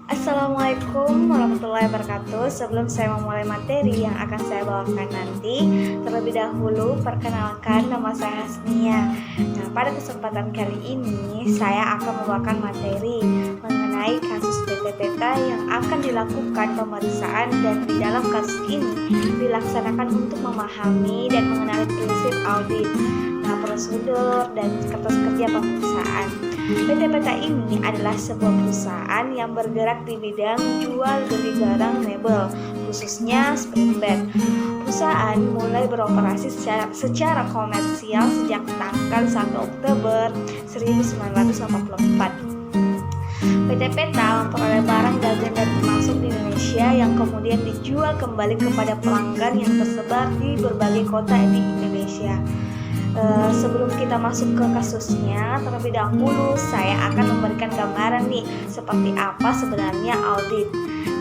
Assalamualaikum warahmatullahi wabarakatuh. Sebelum saya memulai materi yang akan saya bawakan nanti, terlebih dahulu perkenalkan, nama saya Hasnia. Nah, pada kesempatan kali ini saya akan membawakan materi mengenai kasus PT Peta yang akan dilakukan pemeriksaan, dan di dalam kasus ini dilaksanakan untuk memahami dan mengenali prinsip audit, prosedur dan kertas kerja pemeriksaan. PT Peta ini adalah sebuah perusahaan yang bergerak di bidang jual beli barang mebel, khususnya spring bed. Perusahaan mulai beroperasi secara komersial sejak tanggal 1 Oktober 1984. PT Peta memperoleh barang dagang dan termasuk di Indonesia yang kemudian dijual kembali kepada pelanggan yang tersebar di berbagai kota di Indonesia. Sebelum kita masuk ke kasusnya, terlebih dahulu saya akan memberikan gambaran nih seperti apa sebenarnya audit.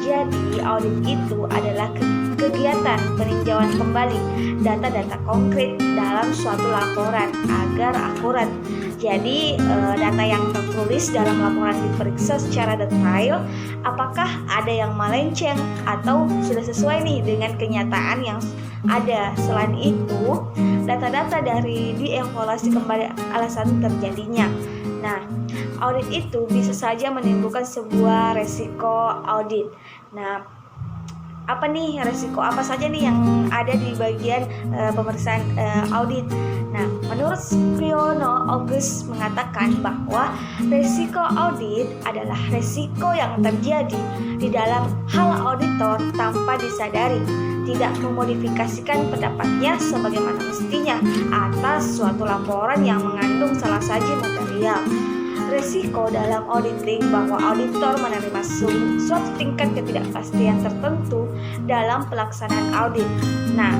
Jadi audit itu adalah kegiatan peninjauan kembali data-data konkret dalam suatu laporan agar akurat. Jadi data yang tertulis dalam laporan diperiksa secara detail, apakah ada yang melenceng atau sudah sesuai nih dengan kenyataan yang ada. Selain itu, data-data dari dievaluasi kembali alasan terjadinya. Nah, audit itu bisa saja menimbulkan sebuah resiko audit. Nah, apa nih resiko apa saja nih yang ada di bagian pemeriksaan audit? Nah, menurut Priyono August mengatakan bahwa resiko audit adalah resiko yang terjadi di dalam hal auditor tanpa disadari, tidak memodifikasikan pendapatnya sebagaimana mestinya atas suatu laporan yang mengandung salah saji material. Resiko dalam auditing bahwa auditor menerima suatu tingkat ketidakpastian tertentu dalam pelaksanaan audit. Nah,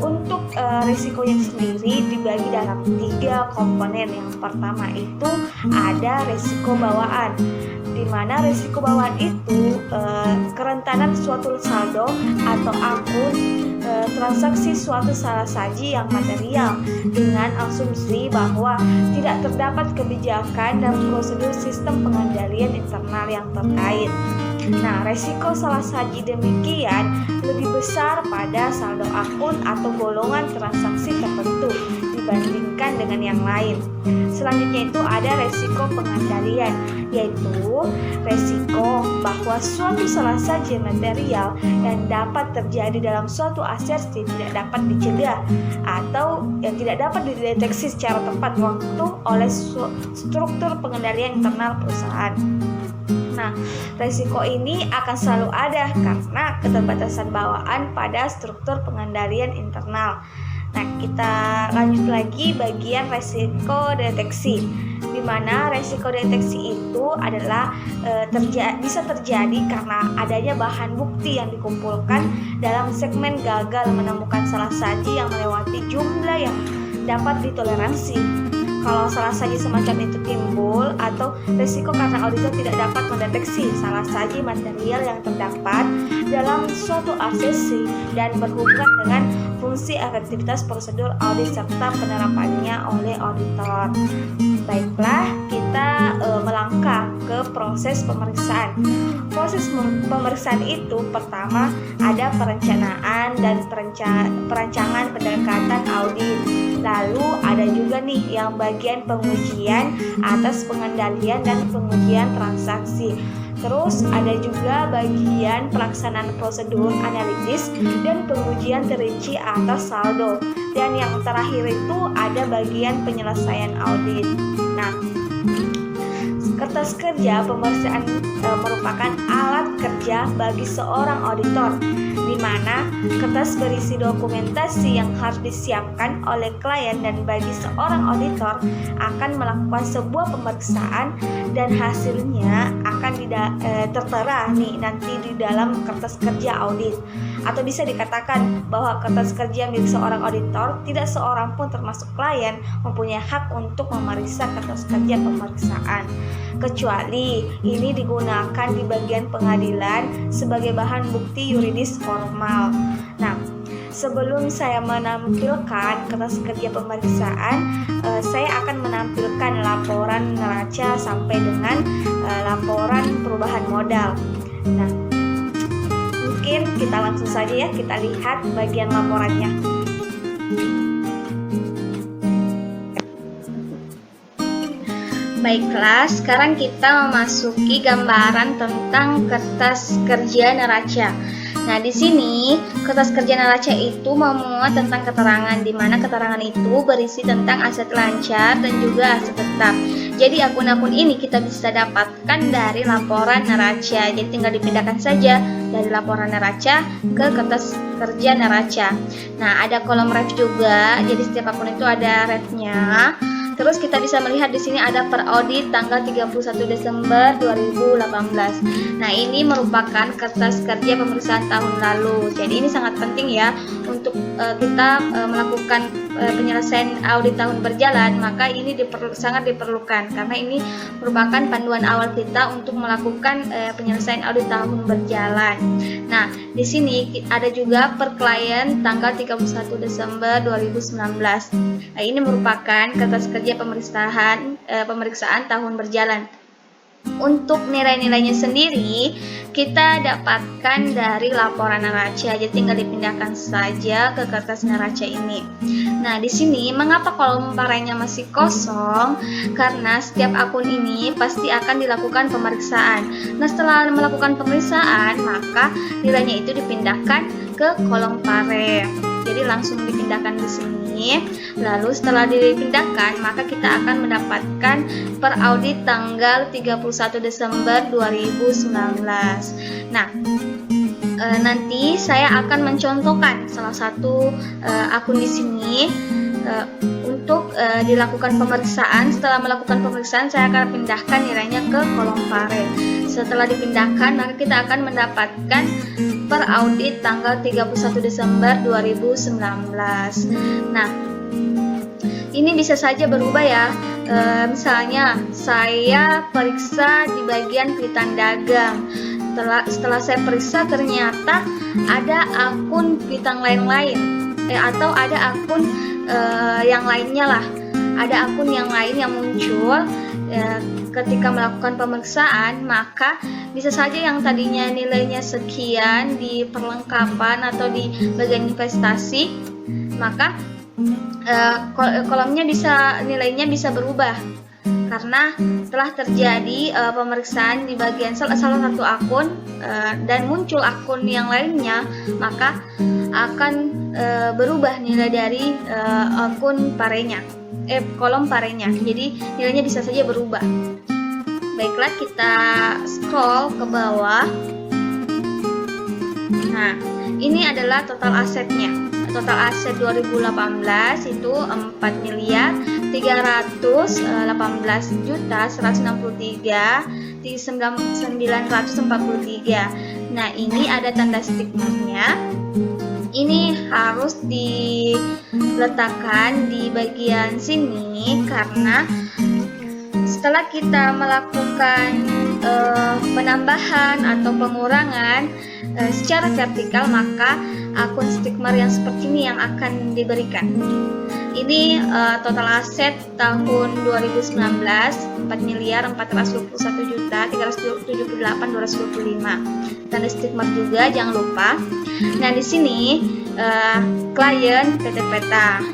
untuk risikonya sendiri dibagi dalam 3 komponen. Yang pertama itu ada risiko bawaan, di mana risiko bawaan itu kerentanan suatu saldo atau akun transaksi suatu salah saji yang material dengan asumsi bahwa tidak terdapat kebijakan dan prosedur sistem pengendalian internal yang terkait. Nah, resiko salah saji demikian lebih besar pada saldo akun atau golongan transaksi tertentu dibandingkan dengan yang lain. Selanjutnya itu ada resiko pengendalian, yaitu resiko bahwa suatu salah saji material yang dapat terjadi dalam suatu asersi tidak dapat dicegah atau yang tidak dapat dideteksi secara tepat waktu oleh struktur pengendalian internal perusahaan. Nah, resiko ini akan selalu ada karena keterbatasan bawaan pada struktur pengendalian internal. Nah, kita lanjut lagi bagian resiko deteksi, di mana resiko deteksi itu adalah bisa terjadi karena adanya bahan bukti yang dikumpulkan dalam segmen gagal menemukan salah saji yang melewati jumlah yang dapat ditoleransi. Kalau salah saji semacam itu timbul, atau resiko karena auditor tidak dapat mendeteksi salah saji material yang terdapat dalam suatu aksesi dan berhubungan dengan fungsi efektivitas prosedur audit serta penerapannya oleh auditor. Baiklah, kita melangkah ke proses pemeriksaan. Proses pemeriksaan itu pertama ada perencanaan dan perancangan pendekatan audit. Lalu ada juga nih yang bagian pengujian atas pengendalian dan pengujian transaksi. Terus ada juga bagian pelaksanaan prosedur analitis dan pengujian terinci atas saldo. Dan yang terakhir itu ada bagian penyelesaian audit. Nah, kertas kerja pemeriksaan merupakan alat kerja bagi seorang auditor, di mana kertas berisi dokumentasi yang harus disiapkan oleh klien, dan bagi seorang auditor akan melakukan sebuah pemeriksaan dan hasilnya akan tertera nih nanti di dalam kertas kerja audit. Atau bisa dikatakan bahwa kertas kerja milik seorang auditor, tidak seorang pun termasuk klien mempunyai hak untuk memeriksa kertas kerja pemeriksaan, kecuali ini digunakan di bagian pengadilan sebagai bahan bukti yuridis formal. Nah, sebelum saya menampilkan kertas kerja pemeriksaan, saya akan menampilkan laporan neraca sampai dengan laporan perubahan modal. Nah, mungkin kita langsung saja ya, kita lihat bagian laporannya. Baiklah, sekarang kita memasuki gambaran tentang kertas kerja neraca. Nah, di sini kertas kerja neraca itu memuat tentang keterangan, di mana keterangan itu berisi tentang aset lancar dan juga aset tetap. Jadi akun-akun ini kita bisa dapatkan dari laporan neraca. Jadi tinggal dipindahkan saja dari laporan neraca ke kertas kerja neraca. Nah, ada kolom ref juga. Jadi setiap akun itu ada refnya. Terus kita bisa melihat di sini ada per audit tanggal 31 Desember 2018. Nah, ini merupakan kertas kerja pemeriksaan tahun lalu. Jadi ini sangat penting ya untuk kita melakukan penyelesaian audit tahun berjalan, maka ini sangat diperlukan karena ini merupakan panduan awal kita untuk melakukan penyelesaian audit tahun berjalan. Nah, di sini ada juga per klien tanggal 31 Desember 2019. Nah, ini merupakan kertas kerja pemeriksaan tahun berjalan. Untuk nilai-nilainya sendiri kita dapatkan dari laporan neraca, jadi tinggal dipindahkan saja ke kertas neraca ini. Nah, di sini mengapa kolom parenya masih kosong? Karena setiap akun ini pasti akan dilakukan pemeriksaan. Nah, setelah melakukan pemeriksaan, maka nilainya itu dipindahkan ke kolom pare. Jadi langsung dipindahkan di sini. Lalu setelah dipindahkan, maka kita akan mendapatkan per audit tanggal 31 Desember 2019. Nah, nanti saya akan mencontohkan salah satu akun di sini untuk dilakukan pemeriksaan. Setelah melakukan pemeriksaan, saya akan pindahkan nilainya ke kolom pare. Setelah dipindahkan, maka kita akan mendapatkan per audit tanggal 31 Desember 2019. Nah, ini bisa saja berubah ya. Misalnya saya periksa di bagian piutang dagang. Setelah saya periksa ternyata ada akun piutang lain-lain atau ada akun yang lainnya lah. Ada akun yang lain yang muncul ketika melakukan pemeriksaan, maka bisa saja yang tadinya nilainya sekian di perlengkapan atau di bagian investasi, maka kolomnya nilainya bisa berubah karena telah terjadi pemeriksaan di bagian salah satu akun dan muncul akun yang lainnya, maka akan berubah nilai dari akun parenya, kolom parenya. Jadi nilainya bisa saja berubah. Baiklah, kita scroll ke bawah. Nah, ini adalah total asetnya. Total aset 2018 itu 4.318.163.943. Nah, ini ada tanda stigmanya. Ini harus diletakkan di bagian sini karena setelah kita melakukan penambahan atau pengurangan secara vertikal, maka akun stigmer yang seperti ini yang akan diberikan. Ini total aset tahun 2019 4.421.378.225. Tanda stigmer juga jangan lupa. Nah, di sini klien PT Peta.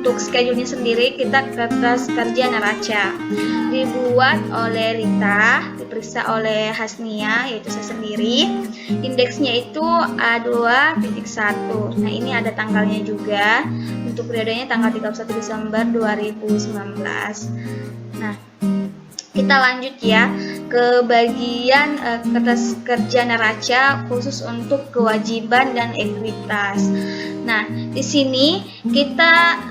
Untuk schedule-nya sendiri kita kertas kerja neraca dibuat oleh Lita, diperiksa oleh Hasnia yaitu saya sendiri. Indeksnya itu A2.1. Nah, ini ada tanggalnya juga. Untuk periodenya tanggal 31 Desember 2019. Nah, kita lanjut ya ke bagian kertas kerja neraca khusus untuk kewajiban dan ekuitas. Nah, di sini kita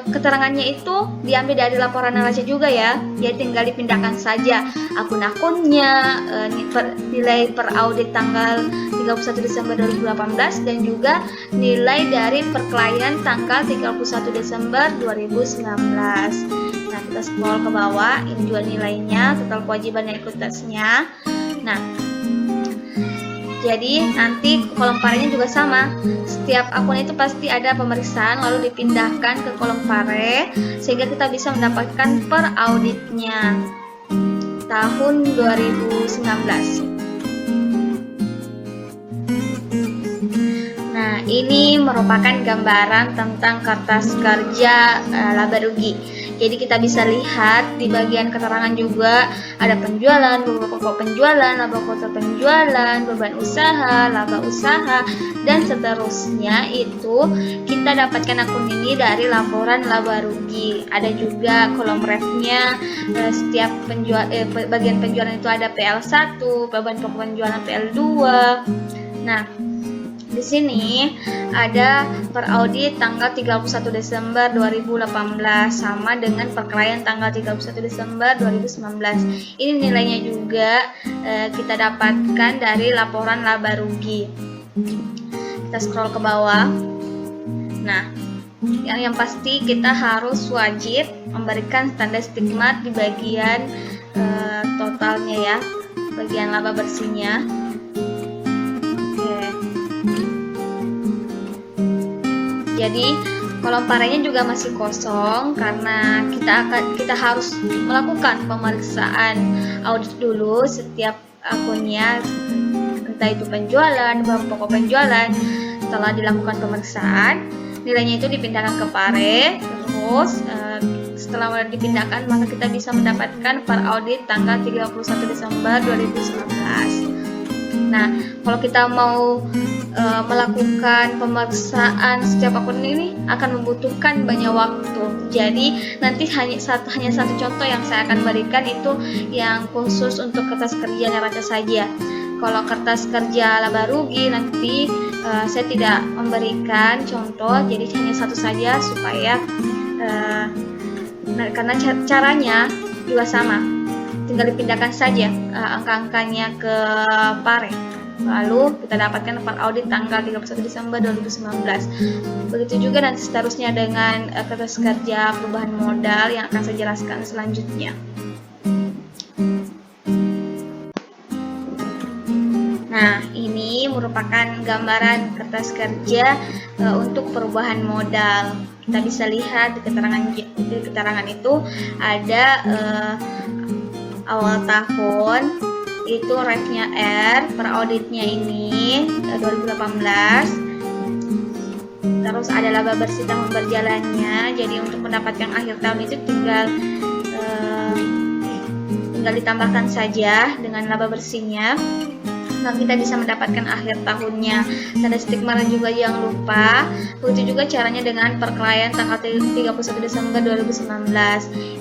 keterangannya itu diambil dari laporan neraca juga ya. Jadi tinggal dipindahkan saja akun-akunnya, nilai per audit tanggal 31 Desember 2018 dan juga nilai dari per klien tanggal 31 Desember 2019. Nah, kita scroll ke bawah, ini juga nilainya, total kewajiban dan ekuitasnya. Nah, Jadi nanti kolom parenya juga sama. Setiap akun itu pasti ada pemeriksaan lalu dipindahkan ke kolom pare sehingga kita bisa mendapatkan per auditnya tahun 2019. Nah, ini merupakan gambaran tentang kertas kerja laba rugi. Jadi kita bisa lihat di bagian keterangan juga ada penjualan, beban pokok penjualan, laba kuartal penjualan, beban usaha, laba usaha, dan seterusnya. Itu kita dapatkan akun ini dari laporan laba rugi. Ada juga kolom refnya, setiap bagian penjualan itu ada PL1, beban pokok penjualan PL2. Nah, di sini ada per audit tanggal 31 Desember 2018 sama dengan per klien tanggal 31 Desember 2019. Ini nilainya juga kita dapatkan dari laporan laba rugi. Kita scroll ke bawah. Nah, yang pasti kita harus wajib memberikan tanda stigmat di bagian totalnya ya, bagian laba bersihnya. Jadi kolom parenya juga masih kosong karena kita harus melakukan pemeriksaan audit dulu setiap akunnya, entah itu penjualan, bahan pokok penjualan. Setelah dilakukan pemeriksaan, nilainya itu dipindahkan ke pare. Terus setelah dipindahkan maka kita bisa mendapatkan per audit tanggal 31 Desember 2019. Nah, kalau kita mau melakukan pemeriksaan setiap akun ini akan membutuhkan banyak waktu. Jadi nanti hanya satu contoh yang saya akan berikan itu yang khusus untuk kertas kerja neraca saja. Kalau kertas kerja laba rugi nanti saya tidak memberikan contoh, jadi hanya satu saja supaya karena caranya juga sama. Tinggal dipindahkan saja angka-angkanya ke pare. Lalu kita dapatkan per audit tanggal 31 Desember 2019. Begitu juga nanti seterusnya dengan kertas kerja perubahan modal yang akan saya jelaskan selanjutnya. Nah, ini merupakan gambaran kertas kerja untuk perubahan modal. Kita bisa lihat di keterangan itu ada awal tahun itu refnya R, per auditnya ini 2018. Terus ada laba bersih tahun berjalannya. Jadi untuk mendapatkan akhir tahun itu tinggal ditambahkan saja dengan laba bersihnya. Nah, kita bisa mendapatkan akhir tahunnya. Tanda stigma juga jangan lupa. Begitu juga caranya dengan per klien tanggal 31 Desember 2019.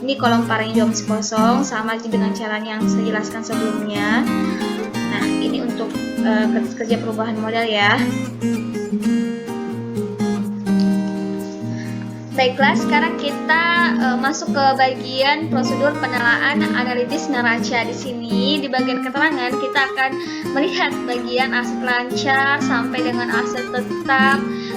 Ini kolom parenya juga masih kosong, sama dengan caranya yang saya jelaskan sebelumnya. Nah, ini untuk kerja perubahan modal ya. Baiklah, sekarang kita masuk ke bagian prosedur penelaan analitis neraca. Di sini di bagian keterangan kita akan melihat bagian aset lancar sampai dengan aset tetap.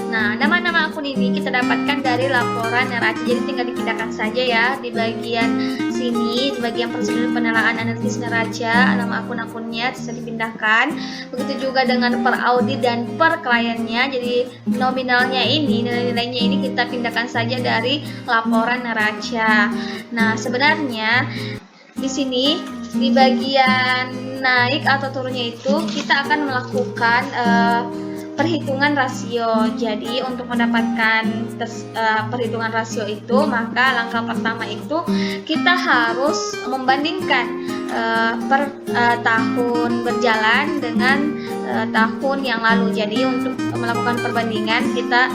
Nah, nama-nama akun ini kita dapatkan dari laporan neraca. Jadi tinggal dipindahkan saja ya di bagian sini, di bagian prosedur penelaan analitis neraca, nama akun-akunnya bisa dipindahkan. Begitu juga dengan per audit dan per kliennya. Jadi nominalnya ini, nilai-nilainya ini kita pindahkan saja dari laporan neraca. Nah, sebenarnya di sini di bagian naik atau turunnya itu kita akan melakukan perhitungan rasio. Jadi untuk mendapatkan perhitungan rasio itu, maka langkah pertama itu kita harus membandingkan per tahun berjalan dengan tahun yang lalu. Jadi untuk melakukan perbandingan kita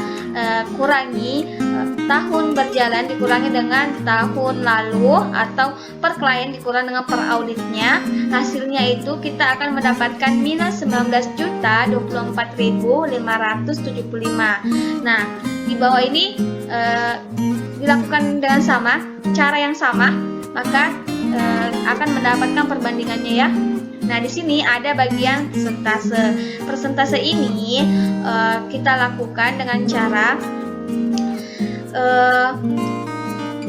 kurangi tahun berjalan dikurangi dengan tahun lalu, atau per klien dikurangi dengan per auditnya. Hasilnya itu kita akan mendapatkan minus 19.024.575. Nah, di bawah ini dilakukan dengan sama, cara yang sama, maka akan mendapatkan perbandingannya ya. Nah, di sini ada bagian persentase. Persentase ini kita lakukan dengan cara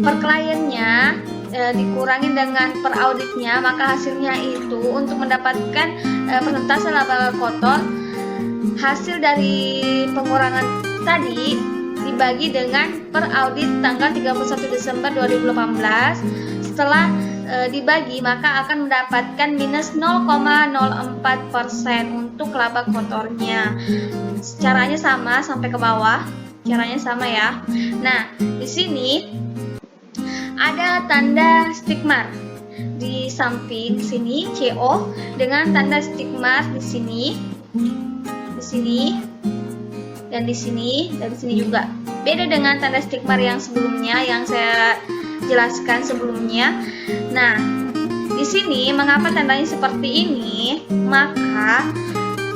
per kliennya dikurangi dengan per auditnya, maka hasilnya itu untuk mendapatkan persentase laba kotor, hasil dari pengurangan tadi dibagi dengan per audit tanggal 31 Desember 2018. Setelah dibagi, maka akan mendapatkan minus 0,04% untuk laba kotornya. Caranya sama sampai ke bawah. Caranya sama ya. Nah, di sini ada tanda stick mark di samping sini CO dengan tanda stick mark di sini, dan di sini juga. Beda dengan tanda stick mark yang sebelumnya yang saya jelaskan sebelumnya. Nah, di sini mengapa tandanya seperti ini? Maka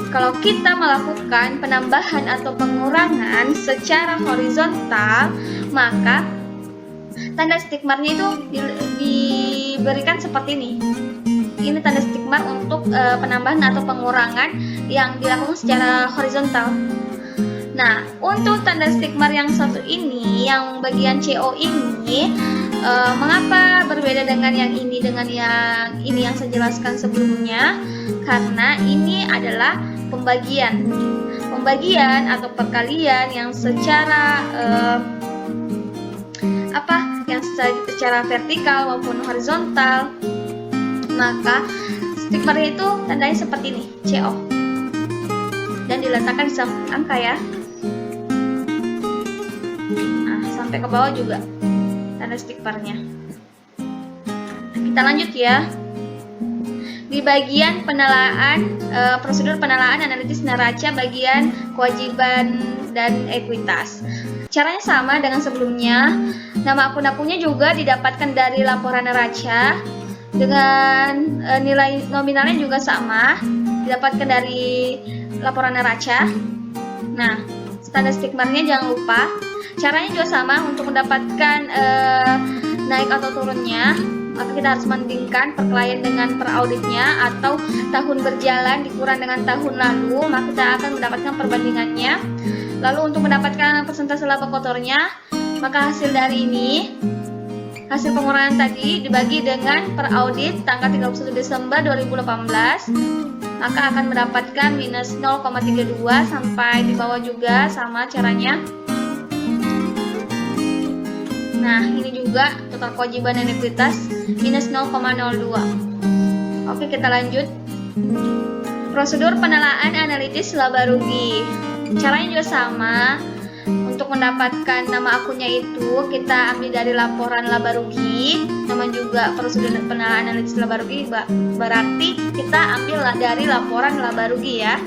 kalau kita melakukan penambahan atau pengurangan secara horizontal, maka tanda stick mark-nya itu diberikan seperti ini. Ini tanda stick mark untuk penambahan atau pengurangan yang dilakukan secara horizontal. Nah, untuk tanda stick mark yang satu ini, yang bagian CO ini, mengapa berbeda dengan yang ini yang saya jelaskan sebelumnya? Karena ini adalah pembagian atau perkalian yang secara secara vertikal maupun horizontal. Maka stick mark itu tandanya seperti ini, CO, dan diletakkan di samping angka ya. Nah, sampai ke bawah juga tanda stick mark-nya. Kita lanjut ya. Di bagian penalaan, prosedur penalaan analitis neraca bagian kewajiban dan ekuitas. Caranya sama dengan sebelumnya. Nama akun-akunnya juga didapatkan dari laporan neraca dengan nilai nominalnya juga sama, didapatkan dari laporan neraca. Nah, tanda stick mark-nya jangan lupa. Caranya juga sama untuk mendapatkan naik atau turunnya. Maka kita harus membandingkan per klien dengan per auditnya, atau tahun berjalan dikurang dengan tahun lalu, maka kita akan mendapatkan perbandingannya. Lalu untuk mendapatkan persentase laba kotornya, maka hasil dari ini, hasil pengurangan tadi dibagi dengan per audit tanggal 31 Desember 2018, maka akan mendapatkan minus 0,32 sampai di bawah juga sama caranya. Nah, ini juga total kewajiban dan ekuitas minus 0,02. Oke, kita lanjut. Prosedur penalaan analitis laba rugi. Caranya juga sama. Untuk mendapatkan nama akunnya itu kita ambil dari laporan laba rugi. Nama juga prosedur penalaan analitis laba rugi, berarti kita ambil dari laporan laba rugi ya.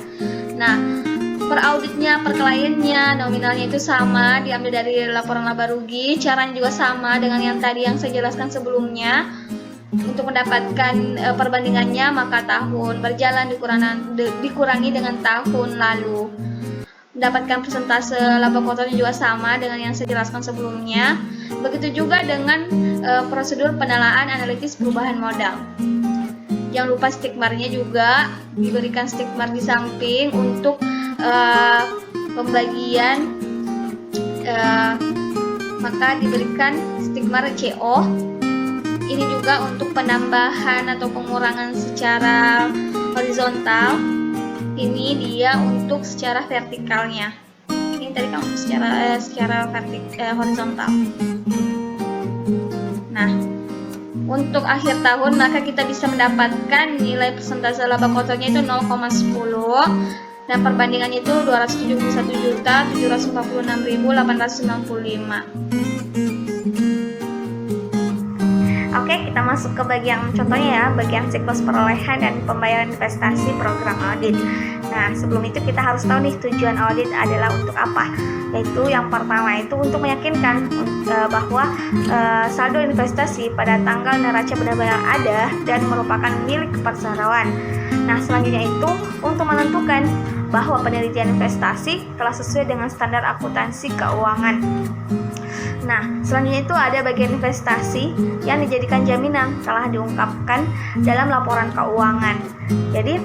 Nah, per auditnya, per kliennya, nominalnya itu sama, diambil dari laporan laba rugi. Caranya juga sama dengan yang tadi yang saya jelaskan sebelumnya. Untuk mendapatkan perbandingannya, maka tahun berjalan dikurangi dengan tahun lalu. Mendapatkan persentase laba kotornya juga sama dengan yang saya jelaskan sebelumnya. Begitu juga dengan prosedur penalaan analitis perubahan modal. Jangan lupa stick mark-nya juga diberikan stick mark di samping untuk pembagian, maka diberikan stick mark CO. Ini juga untuk penambahan atau pengurangan secara horizontal. Ini dia untuk secara vertikalnya. Ini tadi kan secara horizontal. Nah, untuk akhir tahun maka kita bisa mendapatkan nilai persentase laba kotornya itu 0,10 dan perbandingannya itu 271.746.895. Oke, kita masuk ke bagian contohnya ya, bagian siklus perolehan dan pembayaran investasi program audit. Nah, sebelum itu kita harus tahu nih tujuan audit adalah untuk apa. Yaitu yang pertama itu untuk meyakinkan bahwa saldo investasi pada tanggal neraca benar-benar ada dan merupakan milik perseroan. Nah, selanjutnya itu untuk menentukan bahwa penelitian investasi telah sesuai dengan standar akuntansi keuangan. Nah, selanjutnya itu ada bagian investasi yang dijadikan jaminan telah diungkapkan dalam laporan keuangan. Jadi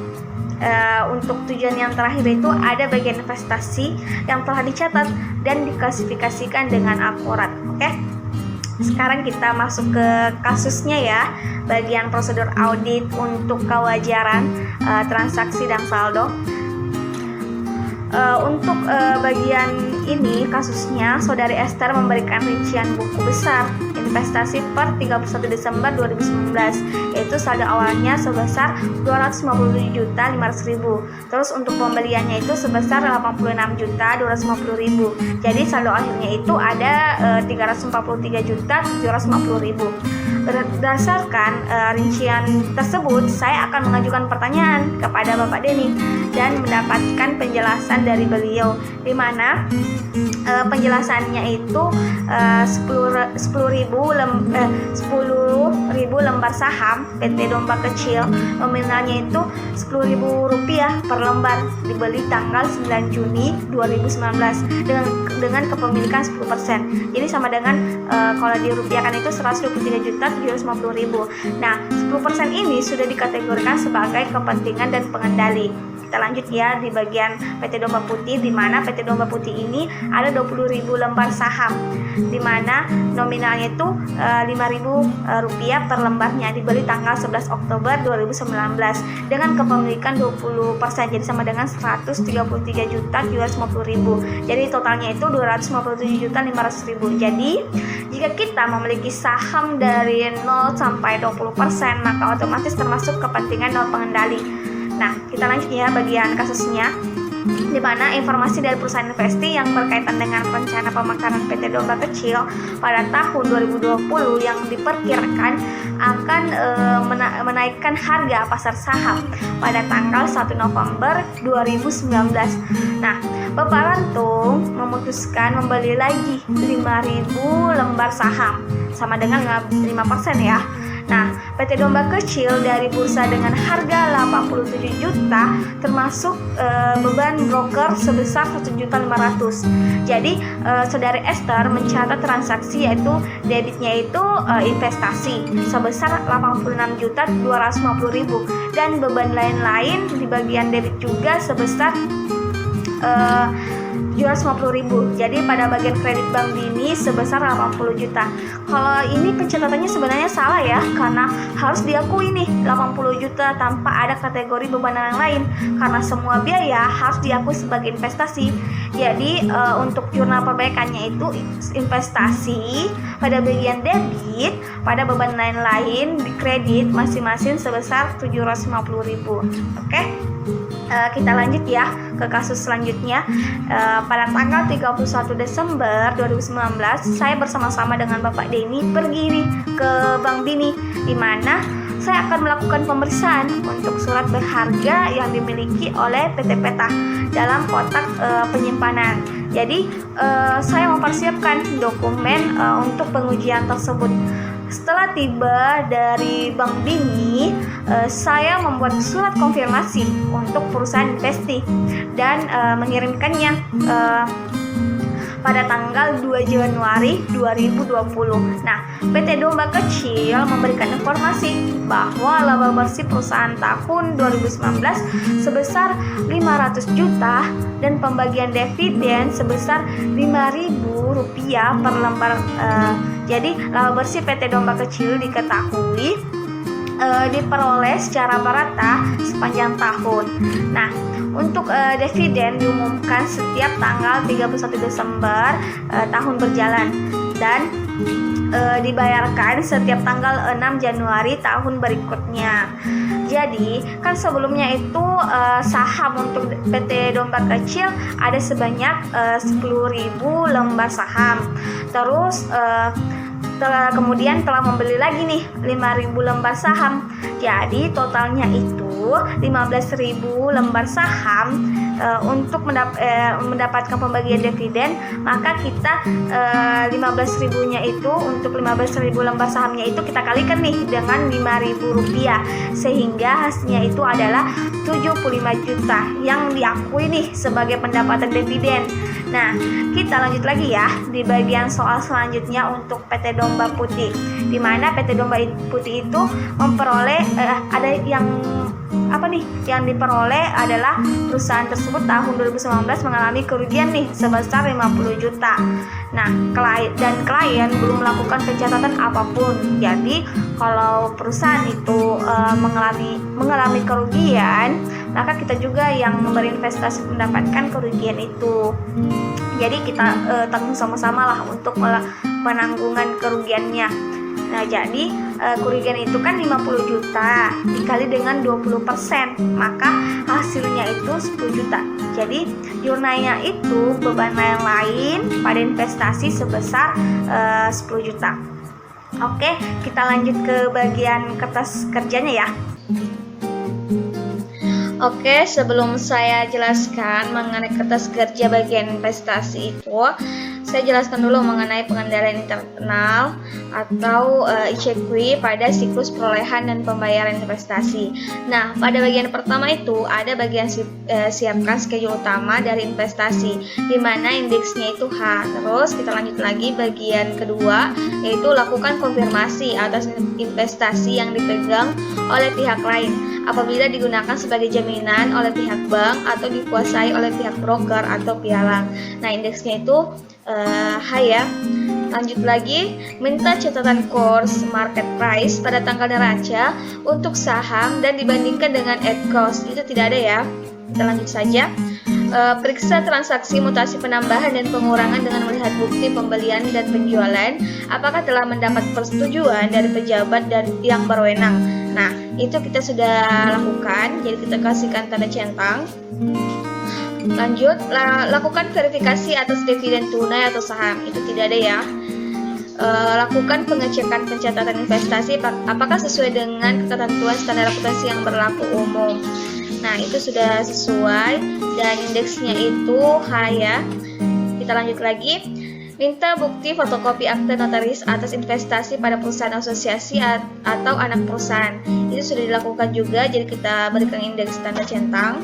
untuk tujuan yang terakhir itu ada bagian investasi yang telah dicatat dan diklasifikasikan dengan akurat. Oke. Sekarang kita masuk ke kasusnya ya, bagian prosedur audit untuk kewajaran transaksi dan saldo. Untuk bagian ini kasusnya, Saudari Esther memberikan rincian buku besar investasi per 31 Desember 2019, yaitu saldo awalnya sebesar 257.500.000. Terus untuk pembeliannya itu sebesar 86.250.000. Jadi saldo akhirnya itu ada 343.750.000. Berdasarkan rincian tersebut, saya akan mengajukan pertanyaan kepada Bapak Denny dan mendapatkan penjelasan dari beliau, di mana penjelasannya itu 10.000 lembar saham PT Domba Kecil, nominalnya itu Rp10.000 per lembar, dibeli tanggal 9 Juni 2019 dengan kepemilikan 10%. Jadi sama dengan kalau dirupiahkan itu 123.750.000. Nah, 10% ini sudah dikategorikan sebagai kepentingan dan pengendali. Kita lanjut ya di bagian PT Domba Putih, di mana PT Domba Putih ini ada 20.000 lembar saham, di mana nominalnya itu Rp5.000 per lembarnya, dibeli tanggal 11 Oktober 2019 dengan kepemilikan 20%, jadi sama dengan 133.750.000. Jadi totalnya itu 257.500.000. Jadi jika kita memiliki saham dari 0 sampai 20%, maka otomatis termasuk kepentingan non pengendali. Nah, kita lanjut ya bagian kasusnya, di mana informasi dari perusahaan investi yang berkaitan dengan rencana pemekaran PT Domba Kecil pada tahun 2020 yang diperkirakan akan menaikkan harga pasar saham pada tanggal 1 November 2019. Nah, Bapak Rantung memutuskan membeli lagi 5.000 lembar saham, sama dengan 5% ya. Nah, PT Domba Kecil dari bursa dengan harga 87 juta termasuk beban broker sebesar 1.500.000. Jadi, Saudari Esther mencatat transaksi yaitu debitnya itu investasi sebesar 86.250.000 dan beban lain-lain di bagian debit juga sebesar 750.000. Jadi pada bagian kredit Bank Bini sebesar 80 juta. Kalau ini pencatatannya sebenarnya salah ya, karena harus diakui nih 80 juta tanpa ada kategori beban yang lain, karena semua biaya harus diakui sebagai investasi. Jadi untuk jurnal perbaikannya itu investasi, pada bagian debit, pada beban lain-lain di kredit masing-masing sebesar 750.000. Oke? Kita lanjut ya ke kasus selanjutnya. Pada tanggal 31 Desember 2019, saya bersama-sama dengan Bapak Denny pergi nih ke Bank Bini, di mana saya akan melakukan pemeriksaan untuk surat berharga yang dimiliki oleh PT Peta dalam kotak penyimpanan. Jadi saya mempersiapkan dokumen untuk pengujian tersebut. Setelah tiba dari Bank Bini, saya membuat surat konfirmasi untuk perusahaan investi dan mengirimkannya pada tanggal 2 Januari 2020. Nah, PT Domba Kecil memberikan informasi bahwa laba bersih perusahaan tahun 2019 sebesar 500 juta dan pembagian dividen sebesar Rp5.000 per lembar. Jadi laba bersih PT Domba Kecil diketahui diperoleh secara merata sepanjang tahun. Nah, untuk dividen diumumkan setiap tanggal 31 Desember tahun berjalan dan dibayarkan setiap tanggal 6 Januari tahun berikutnya. Jadi kan sebelumnya itu saham untuk PT Domba Kecil ada sebanyak 10.000 lembar saham. Terus kemudian telah membeli lagi nih 5.000 lembar saham. Jadi totalnya itu 15.000 lembar saham. Untuk mendapatkan pembagian dividen, maka kita 15.000-nya itu, untuk 15.000 lembar sahamnya itu kita kalikan nih dengan Rp5.000, sehingga hasilnya itu adalah 75 juta yang diakui nih sebagai pendapatan dividen. Nah, kita lanjut lagi ya di bagian soal selanjutnya untuk PT Domba Putih, di mana PT Domba Putih itu memperoleh ada yang diperoleh adalah perusahaan tersebut tahun 2019 mengalami kerugian nih sebesar 50 juta. Nah, klien belum melakukan pencatatan apapun. Jadi, kalau perusahaan itu mengalami kerugian, maka kita juga yang berinvestasi mendapatkan kerugian itu. Jadi kita tanggung sama-sama lah untuk penanggungan kerugiannya. Nah, jadi kerugian itu kan 50 juta dikali dengan 20%, maka hasilnya itu 10 juta. Jadi jurnanya itu beban yang lain pada investasi sebesar 10 juta. Oke, kita lanjut ke bagian kertas kerjanya ya. Oke, sebelum saya jelaskan mengenai kertas kerja bagian investasi itu, saya jelaskan dulu mengenai pengendalian internal atau ICQ pada siklus perolehan dan pembayaran investasi. Nah, pada bagian pertama itu ada bagian siapkan schedule utama dari investasi, di mana indeksnya itu H. Terus kita lanjut lagi bagian kedua, yaitu lakukan konfirmasi atas investasi yang dipegang oleh pihak lain apabila digunakan sebagai jaminan oleh pihak bank atau dikuasai oleh pihak broker atau pialang. Nah, indeksnya itu H ya. Lanjut lagi, minta catatan course market price pada tanggal neraca untuk saham dan dibandingkan dengan at cost. Itu tidak ada ya. Kita lanjut saja. Periksa transaksi mutasi penambahan dan pengurangan dengan melihat bukti pembelian dan penjualan apakah telah mendapat persetujuan dari pejabat dan yang berwenang. Nah, itu kita sudah lakukan, jadi kita kasihkan tanda centang. Lanjut, lakukan verifikasi atas dividen tunai atau saham. Itu tidak ada ya. Lakukan pengecekan pencatatan investasi apakah sesuai dengan ketentuan standar akuntansi yang berlaku umum. Nah, itu sudah sesuai dan indeksnya itu H ya. Kita lanjut lagi. Minta bukti fotokopi akte notaris atas investasi pada perusahaan asosiasi atau anak perusahaan. Itu sudah dilakukan juga, jadi kita berikan indeks tanda centang.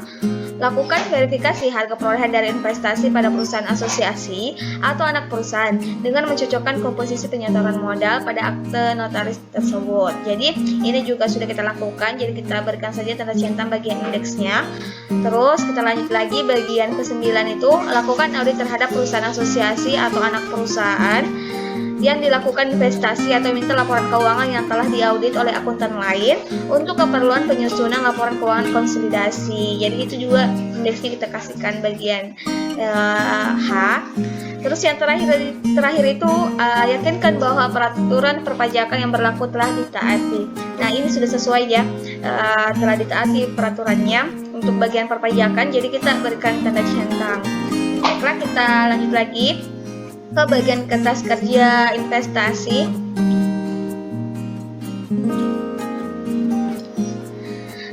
Lakukan verifikasi harga perolehan dari investasi pada perusahaan asosiasi atau anak perusahaan dengan mencocokkan komposisi penyetoran modal pada akte notaris tersebut. Jadi ini juga sudah kita lakukan, jadi kita berikan saja tanda centang bagian indeksnya. Terus kita lanjut lagi bagian ke-9 itu lakukan audit terhadap perusahaan asosiasi atau anak perusahaan yang dilakukan investasi atau minta laporan keuangan yang telah diaudit oleh akuntan lain untuk keperluan penyusunan laporan keuangan konsolidasi. Jadi itu juga indeksnya kita kasihkan bagian H. Terus yang terakhir itu yakinkan bahwa peraturan perpajakan yang berlaku telah ditaati. Nah, ini sudah sesuai ya, telah ditaati peraturannya untuk bagian perpajakan, jadi kita berikan tanda centang. Baiklah, kita lanjut lagi ke bagian kertas kerja investasi.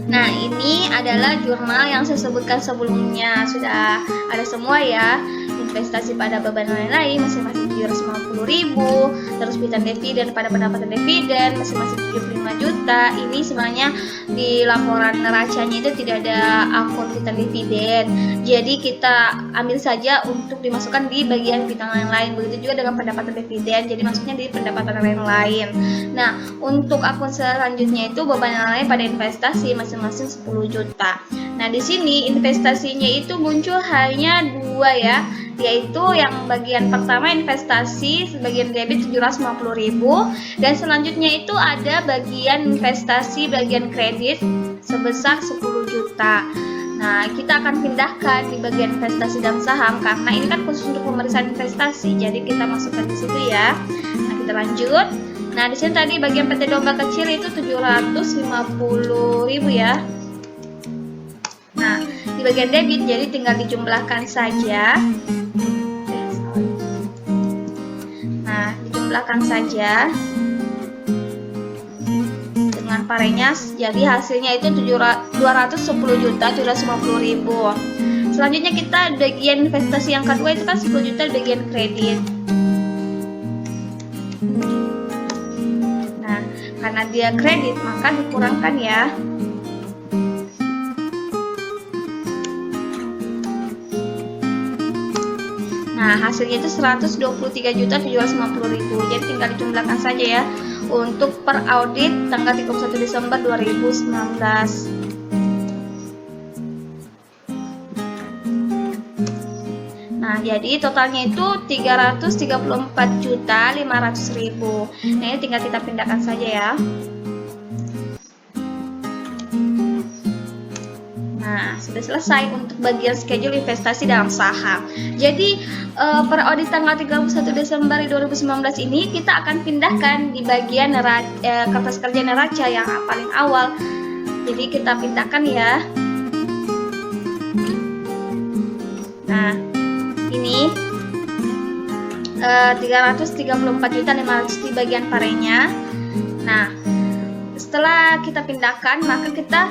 Nah, ini adalah jurnal yang saya sebutkan sebelumnya, sudah ada semua ya. Investasi pada beban lain-lain masing-masing 750.000, terus piutang dividen pada pendapatan dividen masing-masing 75 juta. Ini sebenarnya di laporan neracanya itu tidak ada akun piutang dividen, jadi kita ambil saja untuk dimasukkan di bagian piutang lain-lain. Begitu juga dengan pendapatan dividen, jadi masuknya di pendapatan lain-lain. Nah, untuk akun selanjutnya itu beban lain pada investasi masing-masing 10 juta. Nah, di sini investasinya itu muncul hanya dua ya, yaitu yang bagian pertama investasi sebagian debit 750.000, dan selanjutnya itu ada bagian investasi bagian kredit sebesar 10 juta. Nah, kita akan pindahkan di bagian investasi dan saham karena ini kan khusus untuk pemeriksaan investasi, jadi kita masukkan di situ ya. Nah, kita lanjut. Nah, di sini tadi bagian PT Domba Kecil itu 750.000 ya. Nah, di bagian debit jadi tinggal dijumlahkan saja. Nah, dijumlahkan saja dengan parenya, jadi hasilnya itu 210.750.000. Selanjutnya kita bagian investasi yang kedua itu kan 10 juta bagian kredit. Nah, karena dia kredit maka dikurangkan ya. Nah, hasilnya itu 123.750.000. Jadi tinggal dijumlahkan saja ya untuk per audit tanggal 31 Desember 2019. Nah, Nah, jadi totalnya itu 334.500.000. Nah, ini tinggal kita pindahkan saja ya. Nah, sudah selesai untuk bagian schedule investasi dalam saham. Jadi, per audit tanggal 31 Desember 2019 ini kita akan pindahkan di bagian kertas kerja neraca yang paling awal. Jadi, kita pindahkan ya. Nah, ini 334.500 di bagian parenya. Nah, setelah kita pindahkan, maka kita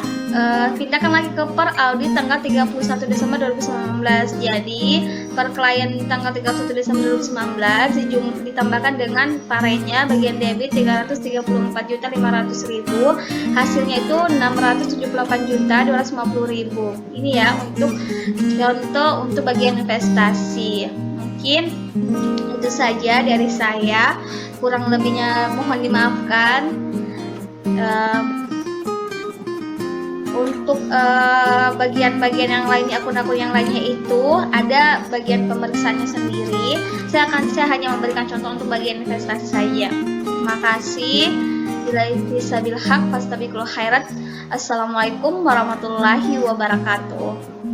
pindahkan lagi ke per audit tanggal 31 Desember 2019. Jadi, per klien tanggal 31 Desember 2019 ditambahkan dengan parenya bagian debit 334.500.000. Hasilnya itu 678.250.000. Ini ya untuk contoh untuk bagian investasi. Mungkin itu saja dari saya. Kurang lebihnya mohon dimaafkan. Untuk bagian-bagian yang lainnya, akun-akun yang lainnya itu ada bagian pemeriksaannya sendiri. Saya hanya memberikan contoh untuk bagian investasi saja. Terima kasih. Billahi taufiq wal hidayah. Assalamualaikum warahmatullahi wabarakatuh.